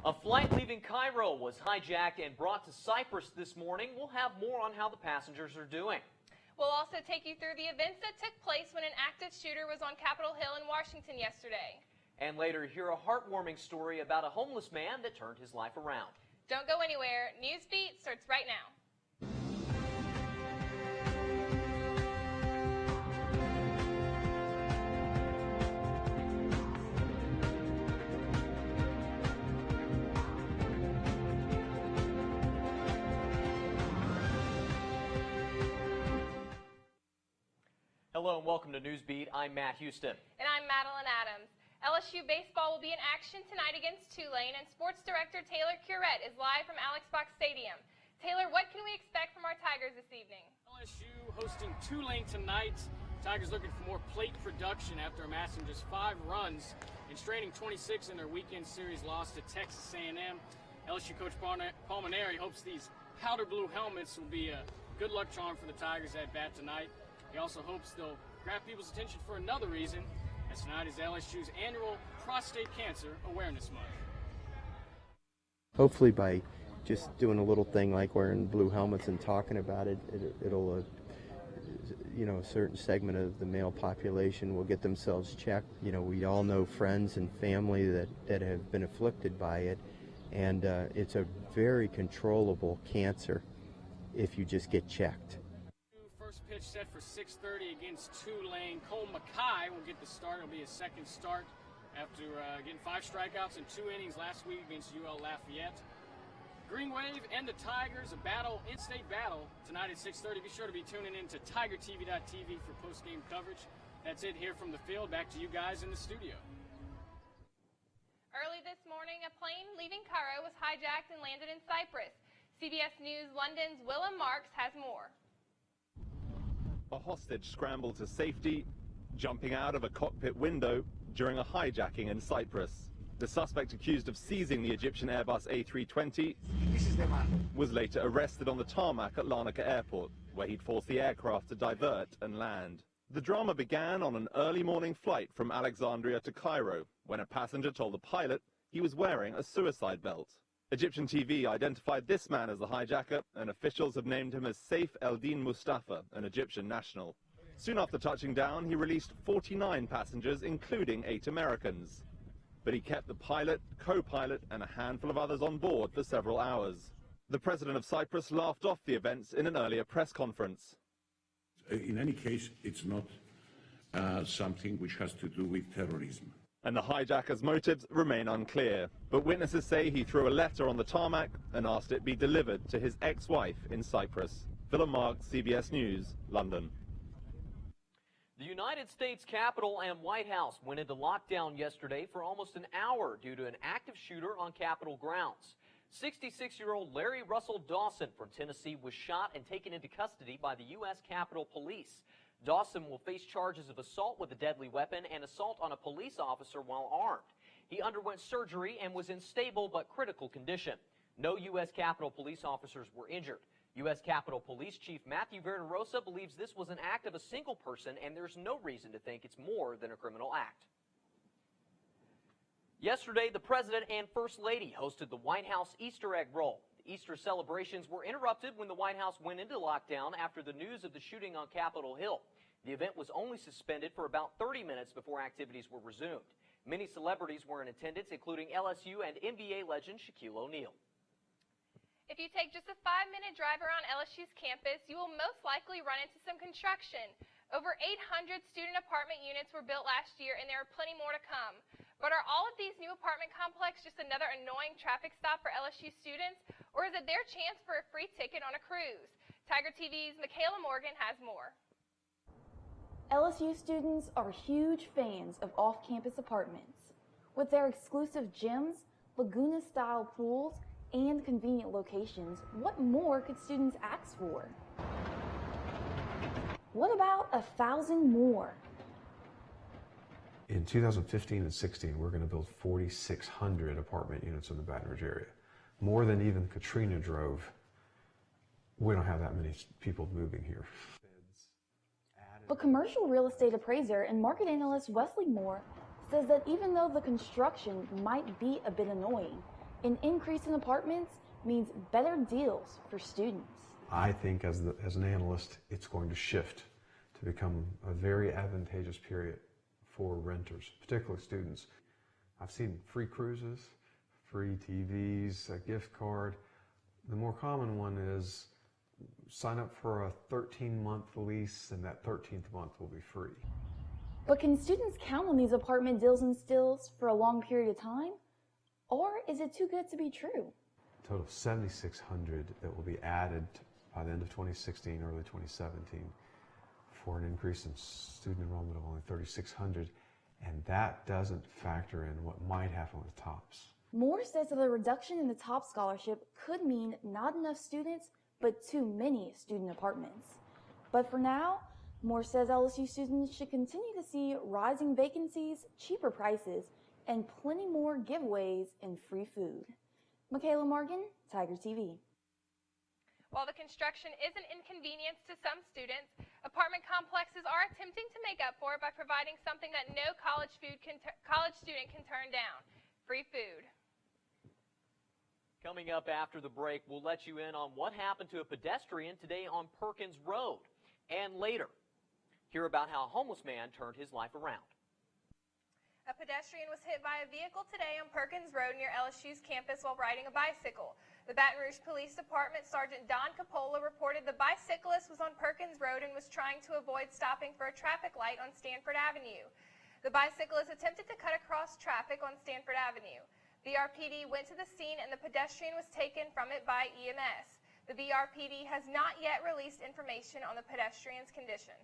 A flight leaving Cairo was hijacked and brought to Cyprus this morning. We'll have more on how the passengers are doing. We'll also take you through the events that took place when an active shooter was on Capitol Hill in Washington yesterday. And later, hear a heartwarming story about a homeless man that turned his life around. Don't go anywhere. Newsbeat starts right now. Hello and welcome to Newsbeat. I'm Matt Houston. And I'm Madeline Adams. LSU baseball will be in action tonight against Tulane, and sports director Taylor Curette is live from Alex Box Stadium. Taylor, what can we expect from our Tigers this evening? LSU hosting Tulane tonight. Tigers looking for more plate production after amassing just 5 runs and straining 26 in their weekend series loss to Texas A&M. LSU coach Paul Mainieri hopes these powder blue helmets will be a good luck charm for the Tigers at bat tonight. He also hopes they'll grab people's attention for another reason, as tonight is LSU's annual Prostate Cancer Awareness Month. Hopefully by just doing a little thing like wearing blue helmets and talking about it, it'll a certain segment of the male population will get themselves checked. You know, we all know friends and family that have been afflicted by it, and it's a very controllable cancer if you just get checked. First pitch set for 6:30 against Tulane. Cole Mackay will get the start. It'll be his second start after getting 5 strikeouts in 2 innings last week against UL Lafayette. Green Wave and the Tigers, a battle, in-state battle, tonight at 6:30. Be sure to be tuning in to TigerTV.tv for post-game coverage. That's it here from the field. Back to you guys in the studio. Early this morning, a plane leaving Cairo was hijacked and landed in Cyprus. CBS News London's Willem Marks has more. A hostage scrambled to safety, jumping out of a cockpit window during a hijacking in Cyprus. The suspect accused of seizing the Egyptian Airbus A320 was later arrested on the tarmac at Larnaca Airport, where he'd forced the aircraft to divert and land. The drama began on an early morning flight from Alexandria to Cairo, when a passenger told the pilot he was wearing a suicide belt. Egyptian TV identified this man as the hijacker, and officials have named him as Saif Eldin Mustafa, an Egyptian national. Soon after touching down, he released 49 passengers, including 8 Americans. But he kept the pilot, co-pilot, and a handful of others on board for several hours. The president of Cyprus laughed off the events in an earlier press conference. In any case, it's not something which has to do with terrorism. And the hijacker's motives remain unclear. But witnesses say he threw a letter on the tarmac and asked it be delivered to his ex-wife in Cyprus. Willem Marks, CBS News, London. The United States Capitol and White House went into lockdown yesterday for almost an hour due to an active shooter on Capitol grounds. 66-year-old Larry Russell Dawson from Tennessee was shot and taken into custody by the U.S. Capitol Police. Dawson will face charges of assault with a deadly weapon and assault on a police officer while armed. He underwent surgery and was in stable but critical condition. No U.S. Capitol Police officers were injured. U.S. Capitol Police Chief Matthew Verderosa believes this was an act of a single person, and there's no reason to think it's more than a criminal act. Yesterday, the President and First Lady hosted the White House Easter egg roll. The Easter celebrations were interrupted when the White House went into lockdown after the news of the shooting on Capitol Hill. The event was only suspended for about 30 minutes before activities were resumed. Many celebrities were in attendance, including LSU and NBA legend Shaquille O'Neal. If you take just a 5-minute drive around LSU's campus, you will most likely run into some construction. Over 800 student apartment units were built last year, and there are plenty more to come. But are all of these new apartment complexes just another annoying traffic stop for LSU students, or is it their chance for a free ticket on a cruise? Tiger TV's Michaela Morgan has more. LSU students are huge fans of off-campus apartments. With their exclusive gyms, Laguna-style pools, and convenient locations, what more could students ask for? What about 1,000 more? In 2015 and 16, we're going to build 4,600 apartment units in the Baton Rouge area. More than even Katrina drove. We don't have that many people moving here. But commercial real estate appraiser and market analyst Wesley Moore says that even though the construction might be a bit annoying, An increase in apartments means better deals for students. I think as an analyst, it's going to shift to become a very advantageous period for renters, particularly students. I've seen free cruises, free TVs, a gift card. The more common one is sign up for a 13-month lease and that 13th month will be free. But can students count on these apartment deals and stills for a long period of time? Or is it too good to be true? A total of 7,600 that will be added by the end of 2016, early 2017, for an increase in student enrollment of only 3,600, and that doesn't factor in what might happen with TOPS. Moore says that the reduction in the TOP scholarship could mean not enough students, but too many student apartments. But for now, Moore says LSU students should continue to see rising vacancies, cheaper prices, and plenty more giveaways and free food. Michaela Morgan, Tiger TV. While the construction is an inconvenience to some students, apartment complexes are attempting to make up for it by providing something that no college student can turn down: free food. Coming up after the break, we'll let you in on what happened to a pedestrian today on Perkins Road. And later, hear about how a homeless man turned his life around. A pedestrian was hit by a vehicle today on Perkins Road near LSU's campus while riding a bicycle. The Baton Rouge Police Department Sergeant Don Capola reported the bicyclist was on Perkins Road and was trying to avoid stopping for a traffic light on Stanford Avenue. The bicyclist attempted to cut across traffic on Stanford Avenue. The VRPD went to the scene and the pedestrian was taken from it by EMS. The VRPD has not yet released information on the pedestrian's condition.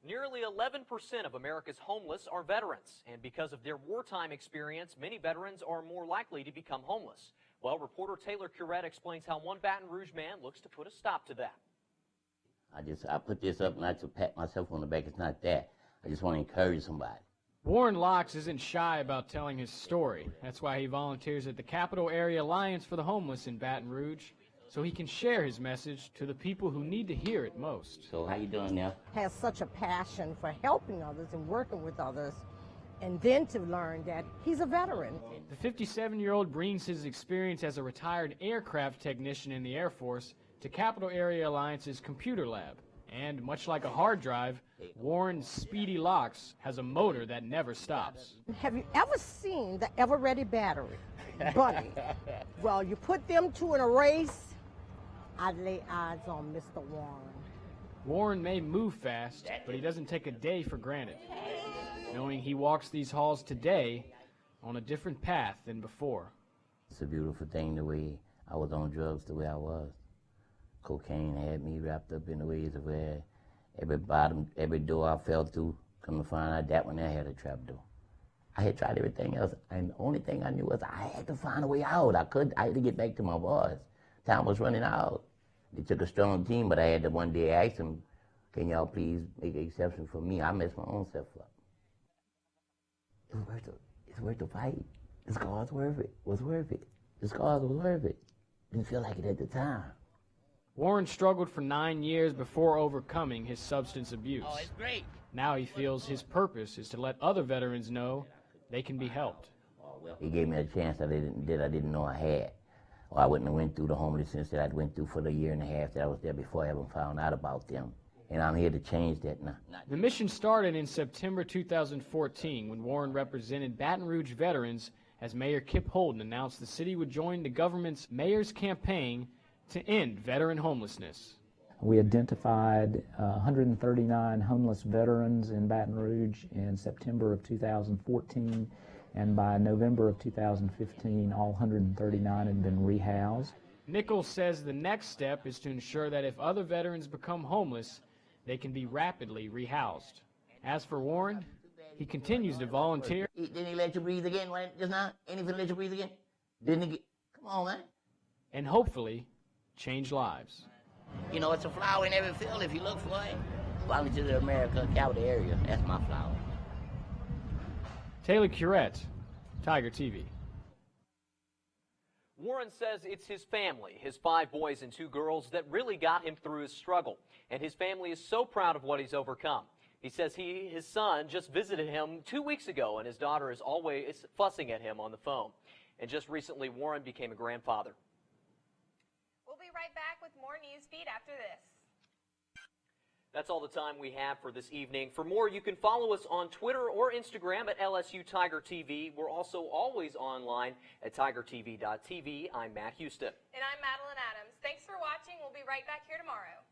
Nearly 11% of America's homeless are veterans, and because of their wartime experience, many veterans are more likely to become homeless. Well, reporter Taylor Curette explains how one Baton Rouge man looks to put a stop to that. I put this up not to pat myself on the back. It's not that. I just want to encourage somebody. Warren Locks isn't shy about telling his story. That's why he volunteers at the Capitol Area Alliance for the Homeless in Baton Rouge, so he can share his message to the people who need to hear it most. So how you doing now? Has such a passion for helping others and working with others, and then to learn that he's a veteran. The 57-year-old brings his experience as a retired aircraft technician in the Air Force to Capitol Area Alliance's computer lab. And much like a hard drive, Warren's Speedy Locks has a motor that never stops. Have you ever seen the ever-ready battery? Bunny. Well, you put them two in a race, I'd lay odds on Mr. Warren. Warren may move fast, but he doesn't take a day for granted, knowing he walks these halls today on a different path than before. It's a beautiful thing the way I was on drugs the way I was. Cocaine had me wrapped up in the ways of where every door I fell through, come to find out that one there had a trap door. I had tried everything else, and the only thing I knew was I had to find a way out. I had to get back to my boys. Time was running out. They took a strong team, but I had to one day ask them, can y'all please make an exception for me? I messed my own self up. It's worth the fight. The scars was worth it. The scars was worth it. Didn't feel like it at the time. Warren struggled for 9 years before overcoming his substance abuse. Oh, it's great. Now he feels his purpose is to let other veterans know they can be helped. He gave me a chance that I didn't know I had. Or I wouldn't have went through the homelessness that I went through for the year and a half that I was there before I even found out about them. And I'm here to change that now. The mission started in September 2014 when Warren represented Baton Rouge veterans as Mayor Kip Holden announced the city would join the government's mayor's campaign to end veteran homelessness. We identified 139 homeless veterans in Baton Rouge in September of 2014, and by November of 2015, all 139 had been rehoused. Nichols says the next step is to ensure that if other veterans become homeless, they can be rapidly rehoused. As for Warren, he continues to volunteer. Didn't he let you breathe again just now? Ain't he finna let you breathe again? Didn't he? Come on, man. And hopefully change lives. You know, it's a flower in every field if you look for it. Volunteer to America, Capitol area. That's my flower. Taylor Curette, Tiger TV. Warren says it's his family, his 5 boys and 2 girls, that really got him through his struggle. And his family is so proud of what he's overcome. He says his son just visited him 2 weeks ago, and his daughter is always fussing at him on the phone. And just recently, Warren became a grandfather. We'll be right back with more Newsbeat after this. That's all the time we have for this evening. For more, you can follow us on Twitter or Instagram at LSU Tiger TV. We're also always online at tigertv.tv. I'm Matt Houston. And I'm Madeline Adams. Thanks for watching. We'll be right back here tomorrow.